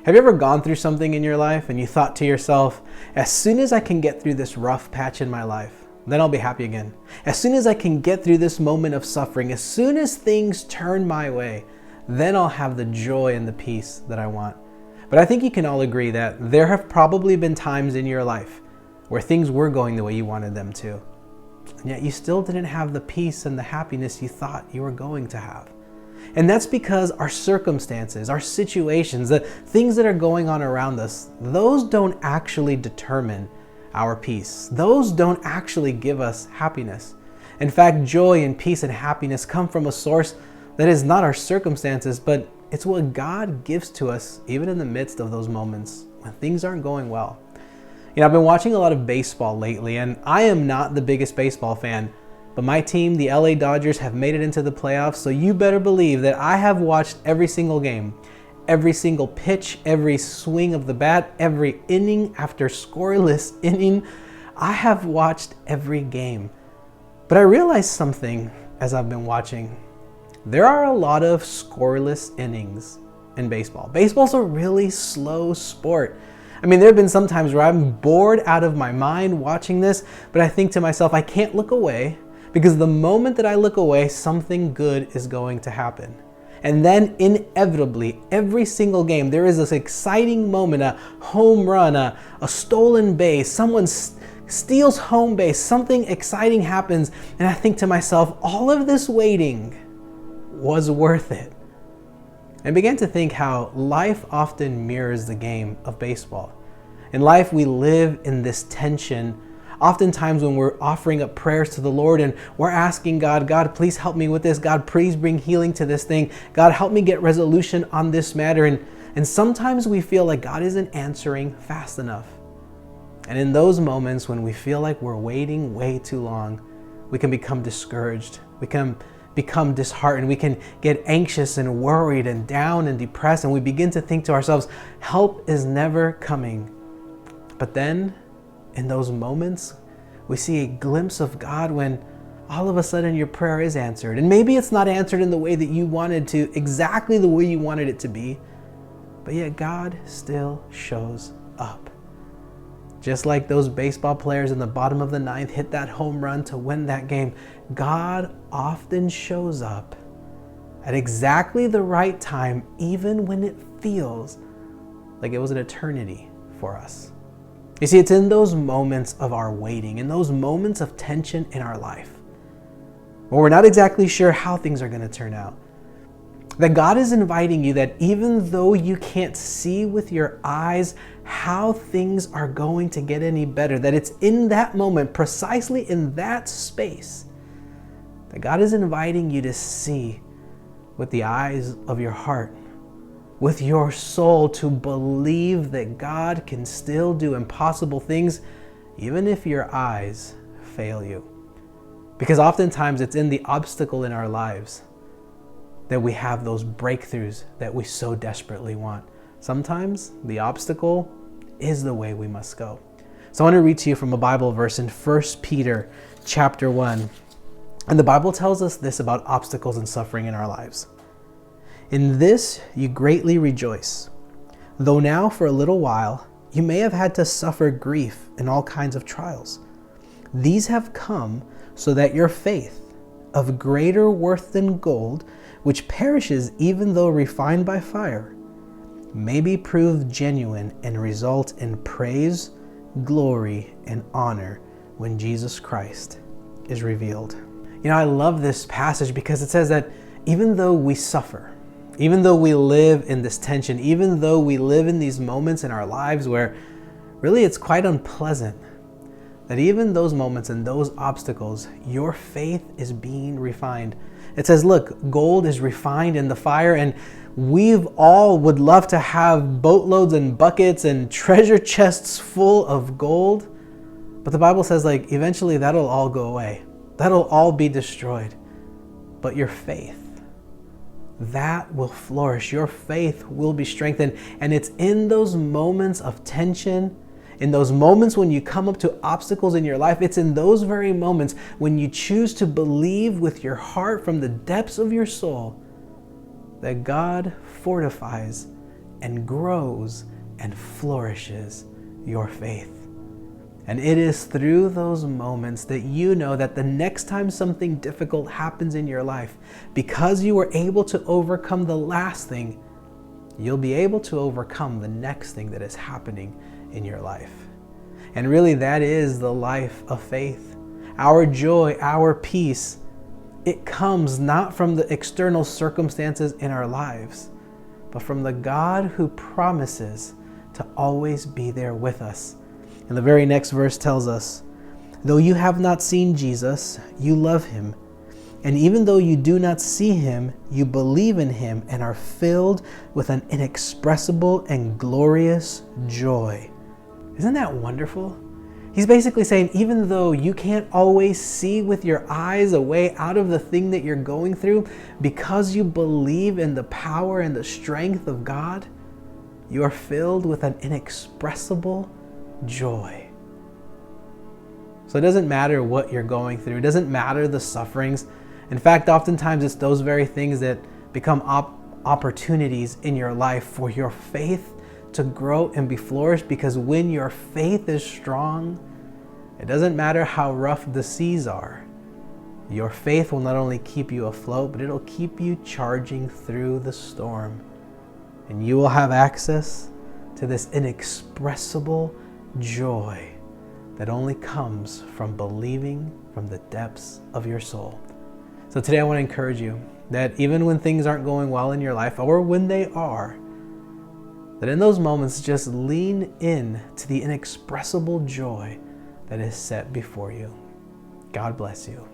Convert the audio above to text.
Have you ever gone through something in your life and you thought to yourself, as soon as I can get through this rough patch in my life, then I'll be happy again. As soon as I can get through this moment of suffering, as soon as things turn my way, then I'll have the joy and the peace that I want. But I think you can all agree that there have probably been times in your life where things were going the way you wanted them to, and yet you still didn't have the peace and the happiness you thought you were going to have. And that's because our circumstances, our situations, the things that are going on around us, those don't actually determine our peace. Those don't actually give us happiness. In fact, joy and peace and happiness come from a source that is not our circumstances, but it's what God gives to us even in the midst of those moments when things aren't going well. I've been watching a lot of baseball lately, and I am not the biggest baseball fan, but my team, the LA Dodgers, have made it into the playoffs, so you better believe that I have watched every single game, every single pitch, every swing of the bat, every inning after scoreless inning. I have watched every game. But I realized something as I've been watching. There are a lot of scoreless innings in baseball. Baseball's a really slow sport. There have been some times where I'm bored out of my mind watching this, but I think to myself, I can't look away, because the moment that I look away, something good is going to happen. And then inevitably, every single game, there is this exciting moment, a home run, a stolen base, someone steals home base, something exciting happens, and I think to myself, all of this waiting was worth it. I began to think how life often mirrors the game of baseball. In life, we live in this tension. Oftentimes when we're offering up prayers to the Lord and we're asking God, please help me with this. God, please bring healing to this thing. God, help me get resolution on this matter. And sometimes we feel like God isn't answering fast enough. And in those moments when we feel like we're waiting way too long, we can become discouraged. We can become disheartened. We can get anxious and worried and down and depressed. And we begin to think to ourselves, help is never coming. But then in those moments, we see a glimpse of God when all of a sudden your prayer is answered. And maybe it's not answered in the way that you wanted to, exactly the way you wanted it to be, but yet God still shows up. Just like those baseball players in the bottom of the ninth hit that home run to win that game, God often shows up at exactly the right time, even when it feels like it was an eternity for us. You see, it's in those moments of our waiting, in those moments of tension in our life, where we're not exactly sure how things are going to turn out, that God is inviting you that even though you can't see with your eyes how things are going to get any better, that it's in that moment, precisely in that space, that God is inviting you to see with the eyes of your heart, with your soul, to believe that God can still do impossible things, even if your eyes fail you. Because oftentimes it's in the obstacle in our lives that we have those breakthroughs that we so desperately want. Sometimes the obstacle is the way we must go. So I want to read to you from a Bible verse in 1 Peter chapter 1. And the Bible tells us this about obstacles and suffering in our lives. In this you greatly rejoice, though now for a little while you may have had to suffer grief in all kinds of trials. These have come so that your faith, of greater worth than gold, which perishes even though refined by fire, may be proved genuine and result in praise, glory, and honor when Jesus Christ is revealed. I love this passage because it says that even though we suffer, even though we live in this tension, even though we live in these moments in our lives where really it's quite unpleasant, that even those moments and those obstacles, your faith is being refined. It says, look, gold is refined in the fire, and we've all would love to have boatloads and buckets and treasure chests full of gold. But the Bible says, eventually that'll all go away. That'll all be destroyed. But your faith, that will flourish. Your faith will be strengthened. And it's in those moments of tension, in those moments when you come up to obstacles in your life, it's in those very moments when you choose to believe with your heart from the depths of your soul that God fortifies and grows and flourishes your faith. And it is through those moments that you know that the next time something difficult happens in your life, because you were able to overcome the last thing, you'll be able to overcome the next thing that is happening in your life. And really, that is the life of faith. Our joy, our peace, it comes not from the external circumstances in our lives, but from the God who promises to always be there with us. And the very next verse tells us, though you have not seen Jesus, you love him. And even though you do not see him, you believe in him and are filled with an inexpressible and glorious joy. Isn't that wonderful? He's basically saying, even though you can't always see with your eyes a way out of the thing that you're going through, because you believe in the power and the strength of God, you are filled with an inexpressible joy. So it doesn't matter what you're going through. It doesn't matter the sufferings. In fact, oftentimes it's those very things that become opportunities in your life for your faith to grow and be flourished, because when your faith is strong, it doesn't matter how rough the seas are. Your faith will not only keep you afloat, but it'll keep you charging through the storm. And you will have access to this inexpressible joy that only comes from believing from the depths of your soul. So today I want to encourage you that even when things aren't going well in your life, or when they are, that in those moments just lean in to the inexpressible joy that is set before you. God bless you.